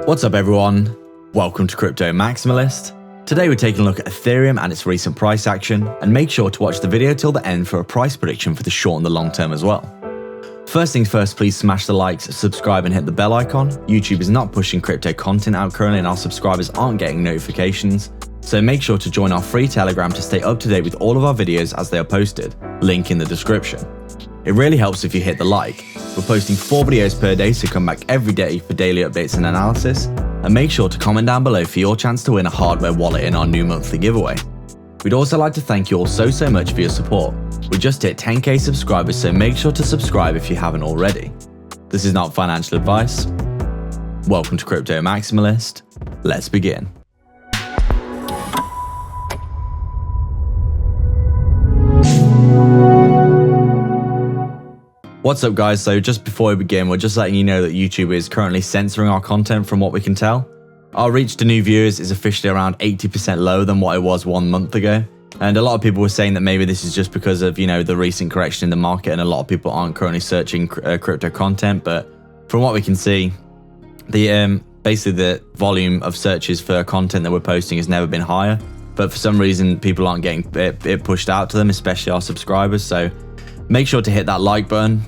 What's up everyone? Welcome to Crypto Maximalist. Today we're taking a look at Ethereum and its recent price action, and make sure to watch the video till the end for a price prediction for the short and the long term as well. First things first, please smash the likes, subscribe and hit the bell icon. YouTube is not pushing crypto content out currently and our subscribers aren't getting notifications, so make sure to join our free Telegram to stay up to date with all of our videos as they are posted, link in the description. It really helps if you hit the like. We're posting 4 videos per day, so come back every day for daily updates and analysis, and make sure to comment down below for your chance to win a hardware wallet in our new monthly giveaway. We'd also like to thank you all so much for your support. We just hit 10k subscribers, so make sure to subscribe if you haven't already. This is not financial advice. Welcome to Crypto Maximalist. Let's begin. What's up guys, so just before we begin, we're just letting you know that YouTube is currently censoring our content from what we can tell. Our reach to new viewers is officially around 80% lower than what it was 1 month ago. And a lot of people were saying that maybe this is just because of, the recent correction in the market and a lot of people aren't currently searching crypto content. But from what we can see, the basically the volume of searches for content that we're posting has never been higher. But for some reason, people aren't getting it pushed out to them, especially our subscribers. So make sure to hit that like button.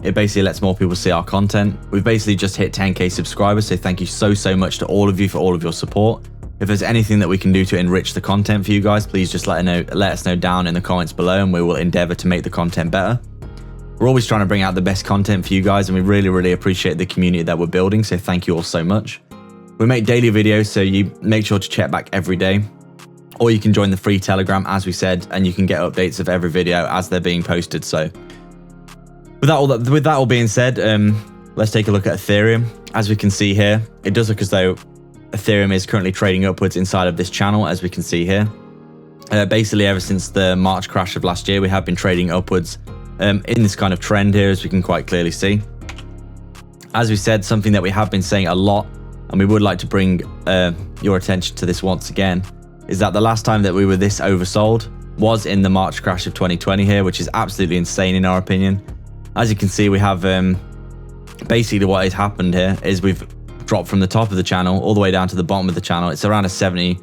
It basically lets more people see our content. We've basically just hit 10k subscribers, so thank you so much to all of you for all of your support. If there's anything that we can do to enrich the content for you guys, please just let us know down in the comments below, and we will endeavor to make the content better. We're always trying to bring out the best content for you guys, and we really appreciate the community that we're building, so thank you all so much. We make daily videos, so you make sure to check back every day. Or you can join the free Telegram, as we said, and you can get updates of every video as they're being posted. So with that all being said, let's take a look at Ethereum. As we can see here, it does look as though Ethereum is currently trading upwards inside of this channel, as we can see here. Basically, ever since the March crash of last year, we have been trading upwards in this kind of trend here, as we can quite clearly see. As we said, something that we have been saying a lot, and we would like to bring your attention to this once again, is that the last time that we were this oversold was in the March crash of 2020 here, which is absolutely insane in our opinion. As you can see, we have basically what has happened here is we've dropped from the top of the channel all the way down to the bottom of the channel. It's around a 70,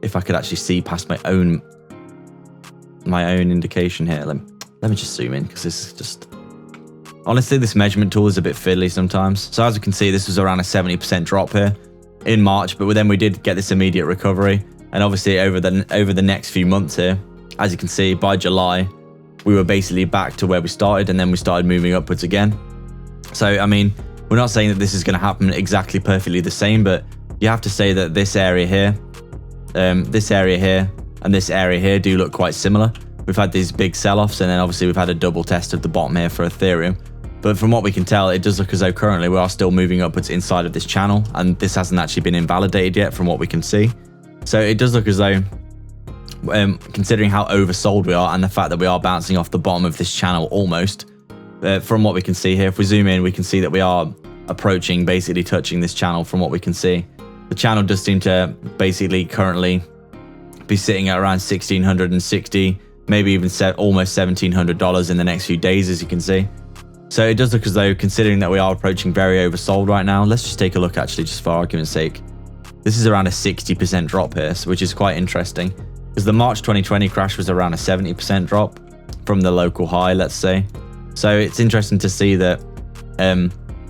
if I could actually see past my own indication here. Let me just zoom in, because this is just, honestly, this measurement tool is a bit fiddly sometimes. So as you can see, this was around a 70% drop here in March, but then we did get this immediate recovery. And obviously over the next few months here, as you can see, by July, we were basically back to where we started, and then we started moving upwards again. So, I mean, we're not saying that this is going to happen exactly perfectly the same, but you have to say that this area here, and this area here do look quite similar. We've had these big sell-offs, and then obviously we've had a double test of the bottom here for Ethereum. But from what we can tell, it does look as though currently we are still moving upwards inside of this channel, and this hasn't actually been invalidated yet from what we can see. So it does look as though, considering how oversold we are and the fact that we are bouncing off the bottom of this channel almost, from what we can see here, if we zoom in, we can see that we are approaching, basically touching this channel from what we can see. The channel does seem to basically currently be sitting at around $1,660, maybe even almost $1,700 in the next few days, as you can see. So it does look as though, considering that we are approaching very oversold right now, let's just take a look actually, just for argument's sake. This is around a 60% drop here, which is quite interesting, because the March 2020 crash was around a 70% drop from the local high, let's say. So it's interesting to see that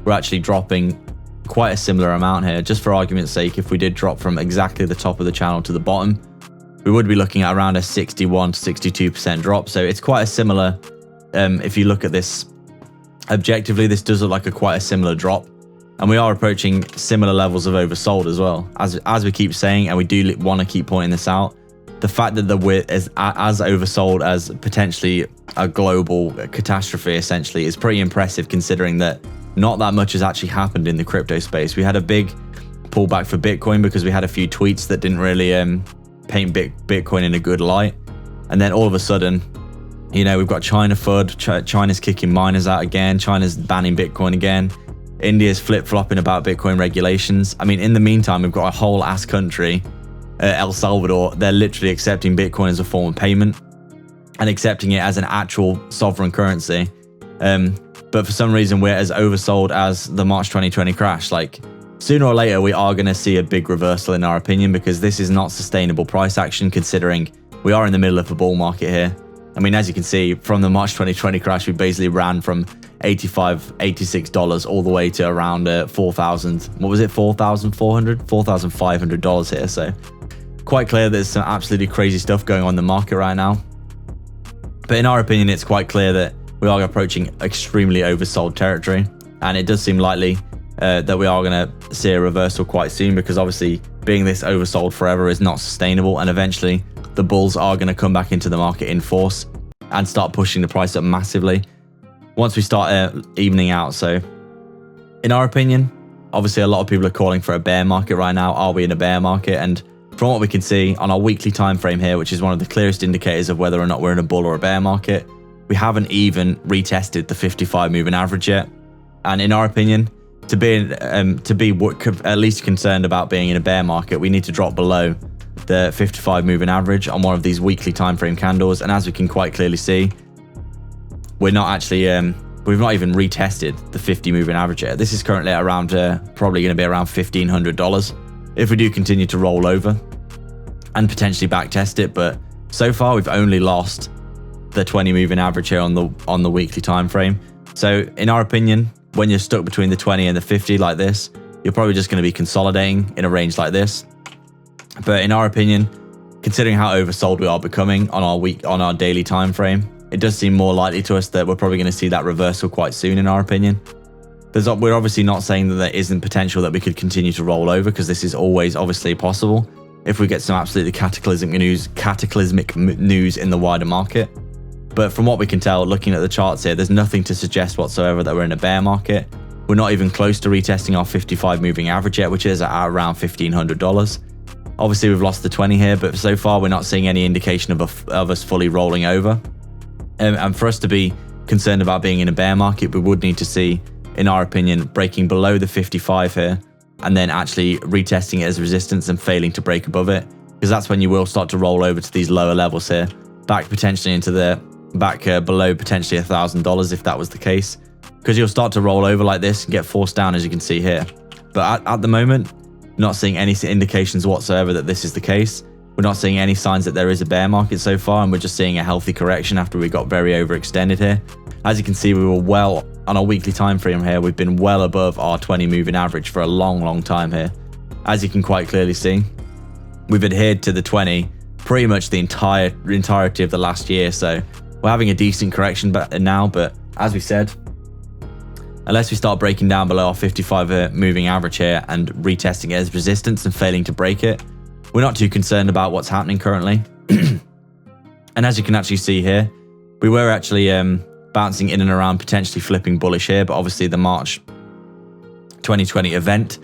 we're actually dropping quite a similar amount here. Just for argument's sake, if we did drop from exactly the top of the channel to the bottom, we would be looking at around a 61 to 62% drop. So it's quite a similar, if you look at this objectively, this does look like quite a similar drop. And we are approaching similar levels of oversold as well, as we keep saying, and we do want to keep pointing this out. The fact that we're as oversold as potentially a global catastrophe essentially is pretty impressive, considering that not that much has actually happened in the crypto space. We had a big pullback for Bitcoin because we had a few tweets that didn't really paint Bitcoin in a good light. And then all of a sudden, we've got China FUD, China's kicking miners out again, China's banning Bitcoin again. India's flip-flopping about Bitcoin regulations. I mean, in the meantime, we've got a whole ass country, El Salvador, they're literally accepting Bitcoin as a form of payment and accepting it as an actual sovereign currency. But for some reason, we're as oversold as the March 2020 crash. Like, sooner or later we are going to see a big reversal in our opinion, because this is not sustainable price action considering we are in the middle of a bull market here. I mean, as you can see from the March 2020 crash, we basically ran from $85, $86 all the way to around 4,000. What was it? $4,500 here. So quite clear there's some absolutely crazy stuff going on in the market right now. But in our opinion, it's quite clear that we are approaching extremely oversold territory, and it does seem likely that we are going to see a reversal quite soon, because obviously being this oversold forever is not sustainable, and eventually the bulls are going to come back into the market in force and start pushing the price up massively once we start evening out. So in our opinion, obviously a lot of people are calling for a bear market right now. Are we in a bear market? And from what we can see on our weekly time frame here, which is one of the clearest indicators of whether or not we're in a bull or a bear market, we haven't even retested the 55 moving average yet. And in our opinion, to be at least concerned about being in a bear market, we need to drop below the 55 moving average on one of these weekly time frame candles. And as we can quite clearly see, we're not actually we've not even retested the 50 moving average yet. This is currently at around probably going to be around $1,500 if we do continue to roll over and potentially back test it. But so far we've only lost the 20 moving average here on the weekly time frame. So in our opinion, when you're stuck between the 20 and the 50 like this, you're probably just going to be consolidating in a range like this. But in our opinion, considering how oversold we are becoming on our daily time frame, it does seem more likely to us that we're probably going to see that reversal quite soon, in our opinion. We're obviously not saying that there isn't potential that we could continue to roll over, because this is always obviously possible if we get some absolutely cataclysmic news in the wider market. But from what we can tell, looking at the charts here, there's nothing to suggest whatsoever that we're in a bear market. We're not even close to retesting our 55 moving average yet, which is at around $1,500. Obviously, we've lost the 20 here, but so far we're not seeing any indication of us fully rolling over. And for us to be concerned about being in a bear market, we would need to see, in our opinion, breaking below the 55 here, and then actually retesting it as resistance and failing to break above it, because that's when you will start to roll over to these lower levels here, back potentially into the below potentially $1,000 if that was the case, because you'll start to roll over like this and get forced down, as you can see here. But at the moment, not seeing any indications whatsoever that this is the case. We're not seeing any signs that there is a bear market so far, and we're just seeing a healthy correction after we got very overextended here. As you can see, we were well on our weekly time frame here. We've been well above our 20 moving average for a long time here. As you can quite clearly see, we've adhered to the 20 pretty much the entirety of the last year. So we're having a decent correction now, but as we said, unless we start breaking down below our 55 moving average here and retesting it as resistance and failing to break it, we're not too concerned about what's happening currently. And as you can actually see here, we were actually bouncing in and around, potentially flipping bullish here, but obviously the March 2020 event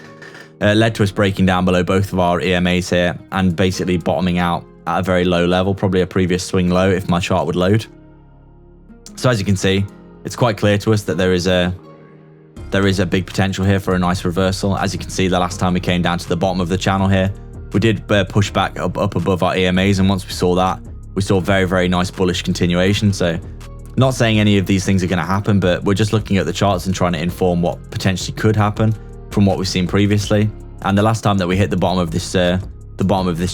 led to us breaking down below both of our EMAs here and basically bottoming out at a very low level, probably a previous swing low if my chart would load. So as you can see, it's quite clear to us that there is a big potential here for a nice reversal. As you can see, the last time we came down to the bottom of the channel here, we did push back up above our EMAs, and once we saw that, we saw very nice bullish continuation. So not saying any of these things are going to happen, but we're just looking at the charts and trying to inform what potentially could happen from what we've seen previously. And the last time that we hit the bottom of this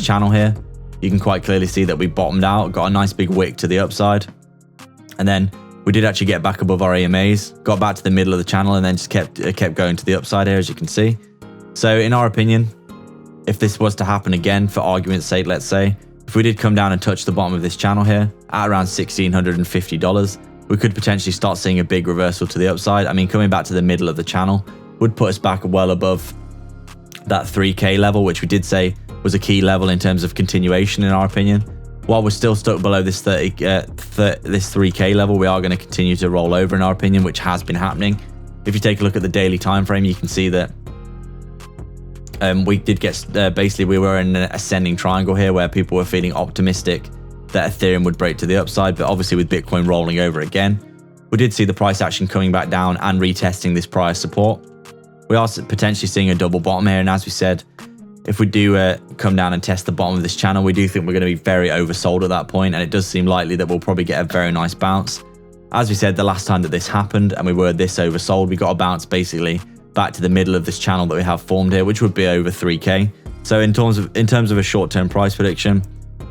channel here, you can quite clearly see that we bottomed out, got a nice big wick to the upside, and then we did actually get back above our EMAs, got back to the middle of the channel, and then just kept going to the upside here, as you can see. So in our opinion, if this was to happen again, for argument's sake, let's say, if we did come down and touch the bottom of this channel here at around $1,650, we could potentially start seeing a big reversal to the upside. I mean, coming back to the middle of the channel would put us back well above that 3K level, which we did say was a key level in terms of continuation, in our opinion. While we're still stuck below this 3K level, we are going to continue to roll over, in our opinion, which has been happening. If you take a look at the daily time frame, you can see that we did get basically we were in an ascending triangle here where people were feeling optimistic that Ethereum would break to the upside, but obviously with Bitcoin rolling over again, we did see the price action coming back down and retesting this prior support. We are potentially seeing a double bottom here, and as we said, if we do come down and test the bottom of this channel, we do think we're going to be very oversold at that point, and it does seem likely that we'll probably get a very nice bounce. As we said, the last time that this happened and we were this oversold, we got a bounce basically back to the middle of this channel that we have formed here, which would be over 3K. So in terms of a short-term price prediction,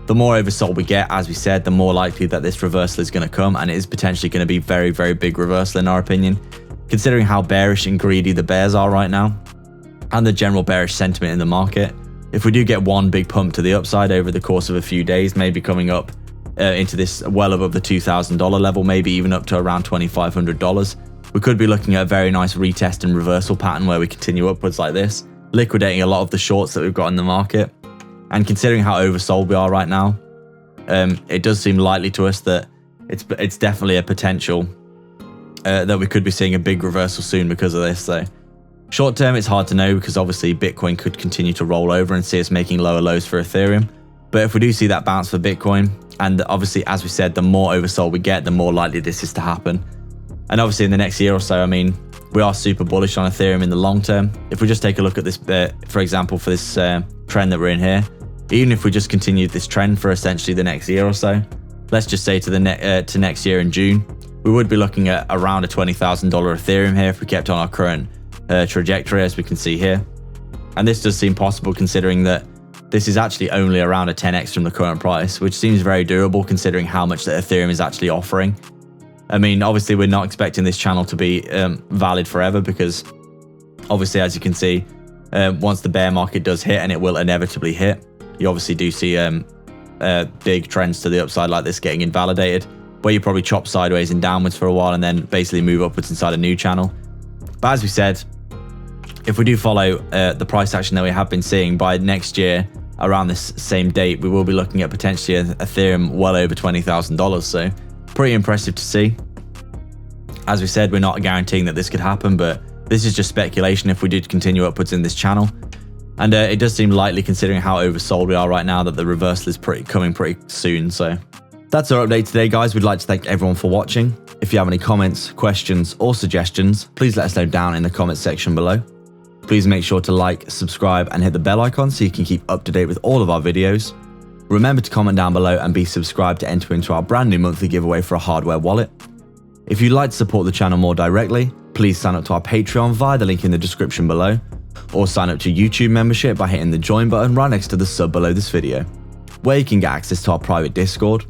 the more oversold we get, as we said, the more likely that this reversal is going to come, and it is potentially going to be very, very big reversal in our opinion, considering how bearish and greedy the bears are right now and the general bearish sentiment in the market. If we do get one big pump to the upside over the course of a few days, maybe coming up into this well above the $2,000 level, maybe even up to around $2,500, we could be looking at a very nice retest and reversal pattern where we continue upwards like this, liquidating a lot of the shorts that we've got in the market. And considering how oversold we are right now, it does seem likely to us that it's definitely a potential that we could be seeing a big reversal soon because of this. So short term, it's hard to know because obviously Bitcoin could continue to roll over and see us making lower lows for Ethereum. But if we do see that bounce for Bitcoin, and obviously, as we said, the more oversold we get, the more likely this is to happen. And obviously in the next year or so, I mean, we are super bullish on Ethereum in the long term. If we just take a look at this, for example, for this trend that we're in here, even if we just continued this trend for essentially the next year or so, let's just say to next year in June, we would be looking at around a $20,000 Ethereum here if we kept on our current trajectory, as we can see here. And this does seem possible considering that this is actually only around a 10x from the current price, which seems very doable considering how much that Ethereum is actually offering. I mean, obviously we're not expecting this channel to be valid forever because obviously, as you can see, once the bear market does hit, and it will inevitably hit, you obviously do see big trends to the upside like this getting invalidated, where you probably chop sideways and downwards for a while and then basically move upwards inside a new channel. But as we said, if we do follow the price action that we have been seeing, by next year around this same date, we will be looking at potentially Ethereum well over $20,000. So pretty impressive to see. As we said, we're not guaranteeing that this could happen, but this is just speculation if we did continue upwards in this channel. And it does seem likely considering how oversold we are right now that the reversal is coming pretty soon. So that's our update today, guys. We'd like to thank everyone for watching. If you have any comments, questions, or suggestions, please let us know down in the comments section below. Please make sure to like, subscribe, and hit the bell icon so you can keep up to date with all of our videos. Remember to comment down below and be subscribed to enter into our brand new monthly giveaway for a hardware wallet. If you'd like to support the channel more directly, please sign up to our Patreon via the link in the description below, or sign up to YouTube membership by hitting the join button right next to the sub below this video, where you can get access to our private Discord.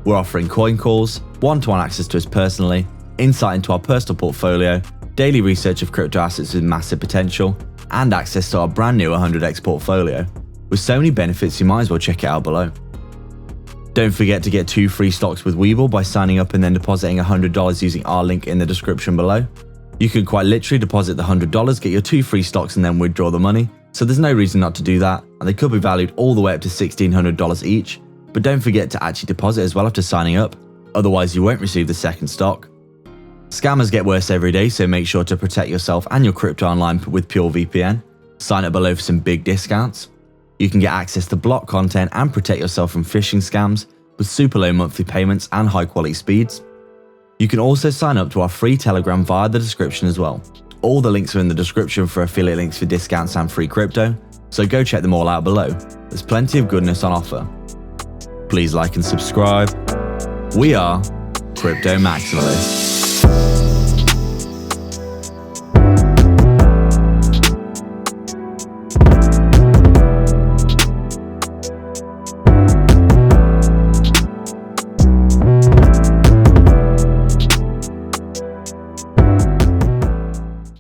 We're offering coin calls, one-to-one access to us personally, insight into our personal portfolio, daily research of crypto assets with massive potential, and access to our brand new 100x portfolio. With so many benefits, you might as well check it out below. Don't forget to get 2 free stocks with Webull by signing up and then depositing $100 using our link in the description below. You can quite literally deposit the $100, get your 2 free stocks, and then withdraw the money, so there's no reason not to do that, and they could be valued all the way up to $1,600 each. But don't forget to actually deposit as well after signing up, otherwise you won't receive the second stock. Scammers get worse every day, so make sure to protect yourself and your crypto online with Pure VPN. Sign up below for some big discounts. You can get access to block content and protect yourself from phishing scams with super low monthly payments and high quality speeds. You can also sign up to our free Telegram via the description as well. All the links are in the description for affiliate links for discounts and free crypto, so go check them all out below. There's plenty of goodness on offer. Please like and subscribe. We are Crypto Maximalists.